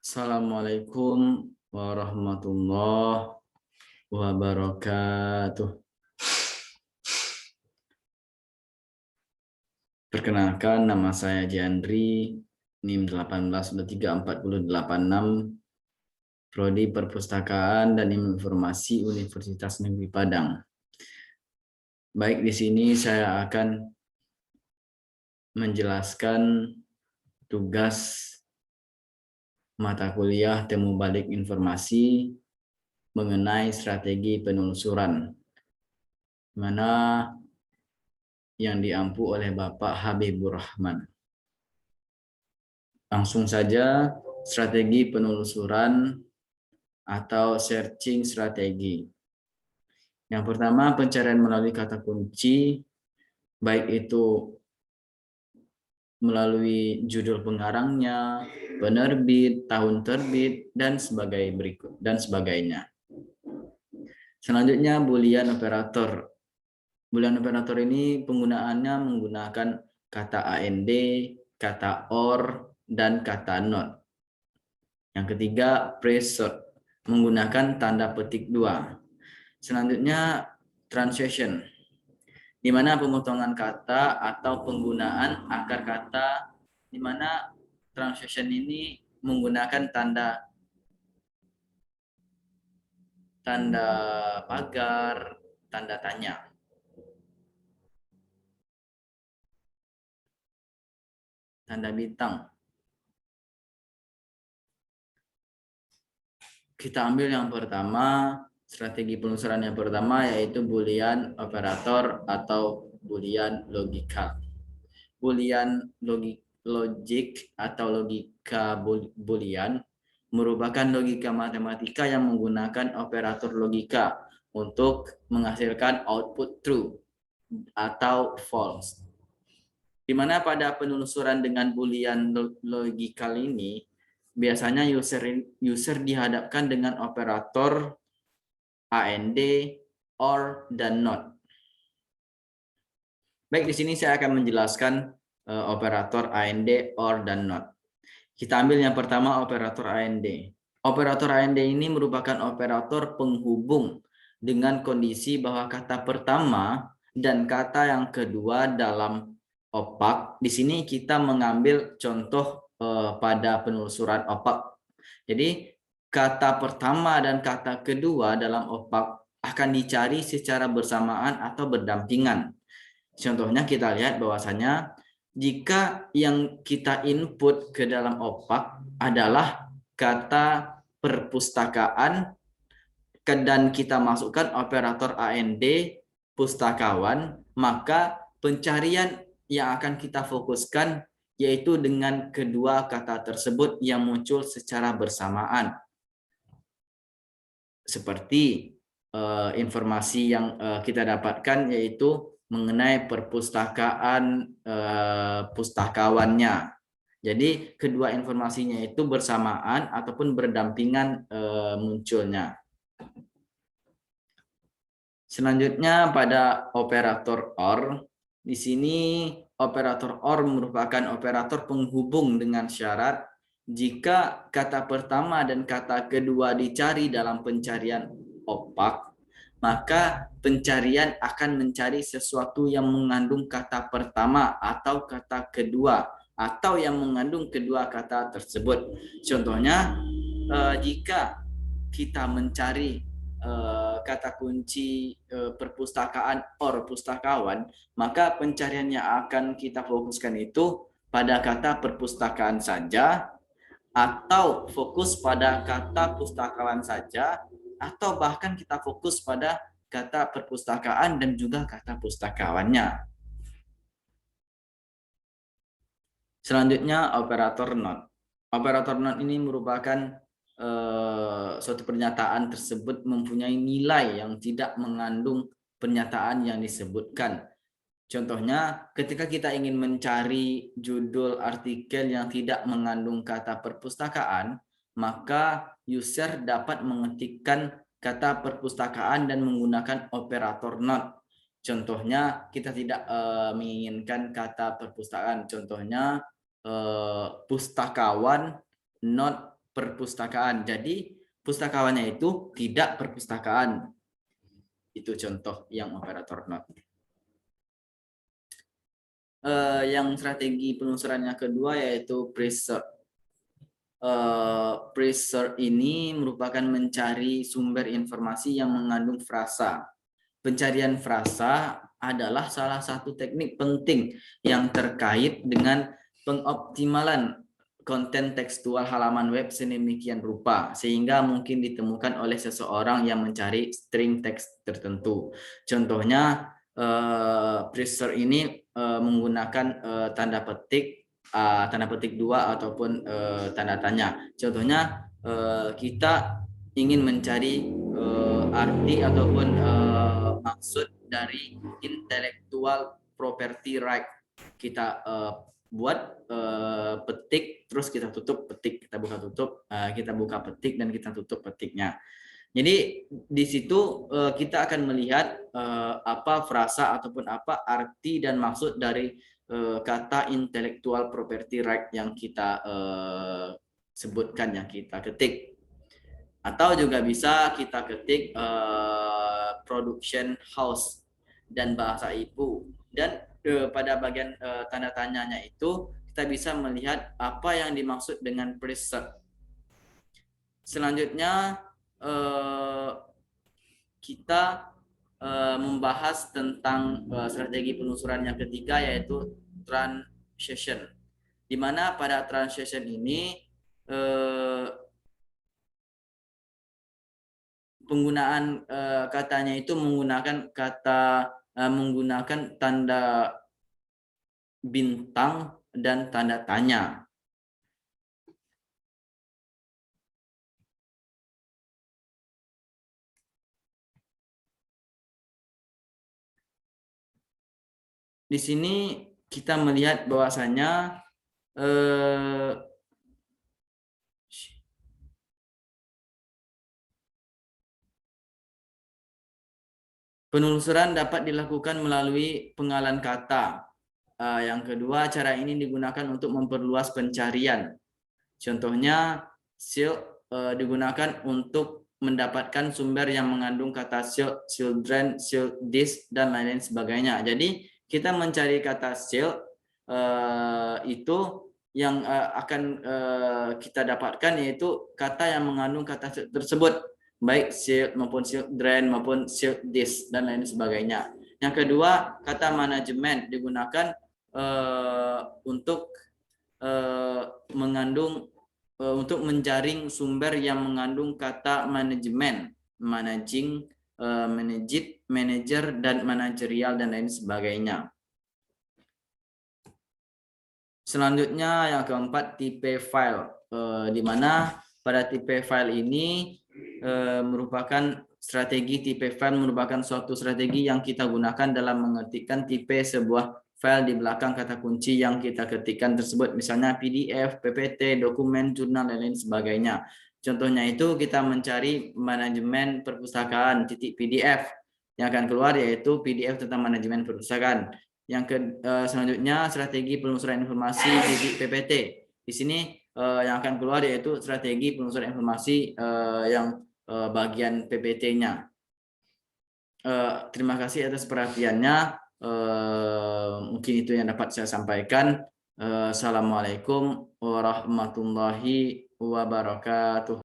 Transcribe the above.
Assalamualaikum warahmatullahi wabarakatuh. Perkenalkan, nama saya Jandri, NIM 18234086, Prodi Perpustakaan dan Informasi Universitas Negeri Padang. Baik, di sini saya akan menjelaskan tugas mata kuliah temu balik informasi mengenai strategi penelusuran, mana yang diampu oleh Bapak Habibur Rahman. Langsung saja, strategi penelusuran atau searching strategi. Yang pertama, pencarian melalui kata kunci, baik itu melalui judul pengarangnya, penerbit, tahun terbit, dan sebagainya. Selanjutnya, Boolean operator. Boolean operator ini penggunaannya menggunakan kata AND, kata OR, dan kata NOT. Yang ketiga, presort, menggunakan tanda petik 2. Selanjutnya, transition, di mana pemotongan kata atau penggunaan akar kata, di mana transition ini menggunakan tanda pagar, tanda tanya. Tanda bintang. Kita ambil yang pertama, strategi penelusuran yang pertama yaitu Boolean operator atau Boolean logika. Boolean logic atau logika Boolean merupakan logika matematika yang menggunakan operator logika untuk menghasilkan output true atau false. Di mana pada penelusuran dengan Boolean logikal ini, biasanya user dihadapkan dengan operator AND, OR, dan NOT. Baik, di sini saya akan menjelaskan operator AND, OR, dan NOT. Kita ambil yang pertama, operator AND. Operator AND ini merupakan operator penghubung dengan kondisi bahwa kata pertama dan kata yang kedua dalam opak. Di sini kita mengambil contoh pada penelusuran opak. Jadi kata pertama dan kata kedua dalam opak akan dicari secara bersamaan atau berdampingan. Contohnya kita lihat bahwasanya jika yang kita input ke dalam opak adalah kata perpustakaan dan kita masukkan operator AND pustakawan, maka pencarian yang akan kita fokuskan yaitu dengan kedua kata tersebut yang muncul secara bersamaan. Seperti informasi yang kita dapatkan yaitu mengenai perpustakaan pustakawannya. Jadi kedua informasinya itu bersamaan ataupun berdampingan munculnya. Selanjutnya pada operator OR. Di sini operator OR merupakan operator penghubung dengan syarat jika kata pertama dan kata kedua dicari dalam pencarian opak, maka pencarian akan mencari sesuatu yang mengandung kata pertama atau kata kedua atau yang mengandung kedua kata tersebut. Contohnya, jika kita mencari kata kunci perpustakaan or pustakawan, maka pencarian yang akan kita fokuskan itu pada kata perpustakaan saja, atau fokus pada kata pustakawan saja, atau bahkan kita fokus pada kata perpustakaan dan juga kata pustakawannya. Selanjutnya operator not. Operator not ini merupakan suatu pernyataan tersebut mempunyai nilai yang tidak mengandung pernyataan yang disebutkan. Contohnya, ketika kita ingin mencari judul artikel yang tidak mengandung kata perpustakaan, maka user dapat mengetikkan kata perpustakaan dan menggunakan operator not. Contohnya, kita tidak menginginkan kata perpustakaan. Contohnya, pustakawan not perpustakaan. Jadi pustakawannya itu tidak perpustakaan. Itu contoh yang operator not. Yang strategi penelusuran yang kedua yaitu pre-search. Pre-search ini merupakan mencari sumber informasi yang mengandung frasa. Pencarian frasa adalah salah satu teknik penting yang terkait dengan pengoptimalan konten tekstual halaman web sedemikian rupa sehingga mungkin ditemukan oleh seseorang yang mencari string teks tertentu. Contohnya pre-search ini menggunakan tanda petik 2 ataupun tanda tanya. Contohnya kita ingin mencari arti ataupun maksud dari intellectual property right. Kita buat petik, terus kita tutup petik, kita buka tutup, kita buka petik dan kita tutup petiknya. Jadi di situ kita akan melihat apa frasa ataupun apa arti dan maksud dari kata intellectual property right yang kita sebutkan, yang kita ketik. Atau juga bisa kita ketik production house dan bahasa ibu. Dan pada bagian tanda tanyanya itu kita bisa melihat apa yang dimaksud dengan pre-search. Selanjutnya kita membahas tentang strategi penelusuran yang ketiga yaitu transition. Di mana pada transition ini penggunaan katanya itu menggunakan menggunakan tanda bintang dan tanda tanya. Di sini kita melihat bahwasanya penelusuran dapat dilakukan melalui penggalan kata. Yang kedua, cara ini digunakan untuk memperluas pencarian. Contohnya, shield digunakan untuk mendapatkan sumber yang mengandung kata shield, children, shield this, dan lain-lain sebagainya. Jadi, kita mencari kata shield itu yang akan kita dapatkan yaitu kata yang mengandung kata shield tersebut, baik shield maupun children maupun shield this dan lain sebagainya. Yang kedua, kata manajemen digunakan untuk mengandung untuk menjaring sumber yang mengandung kata manajemen, managing, managed, manager, dan manajerial dan lain sebagainya. Selanjutnya yang keempat, tipe file, di mana pada tipe file ini merupakan strategi tipe file merupakan suatu strategi yang kita gunakan dalam mengetikkan tipe sebuah file di belakang kata kunci yang kita ketikkan tersebut, misalnya PDF, PPT, dokumen, jurnal, dan lain sebagainya. Contohnya itu kita mencari manajemen perpustakaan .pdf, yang akan keluar yaitu PDF tentang manajemen perpustakaan. Yang selanjutnya strategi penelusuran informasi .ppt. Di sini yang akan keluar yaitu strategi penelusuran informasi yang bagian PPT-nya. Terima kasih atas perhatiannya. Mungkin itu yang dapat saya sampaikan. Assalamualaikum warahmatullahi wabarakatuh.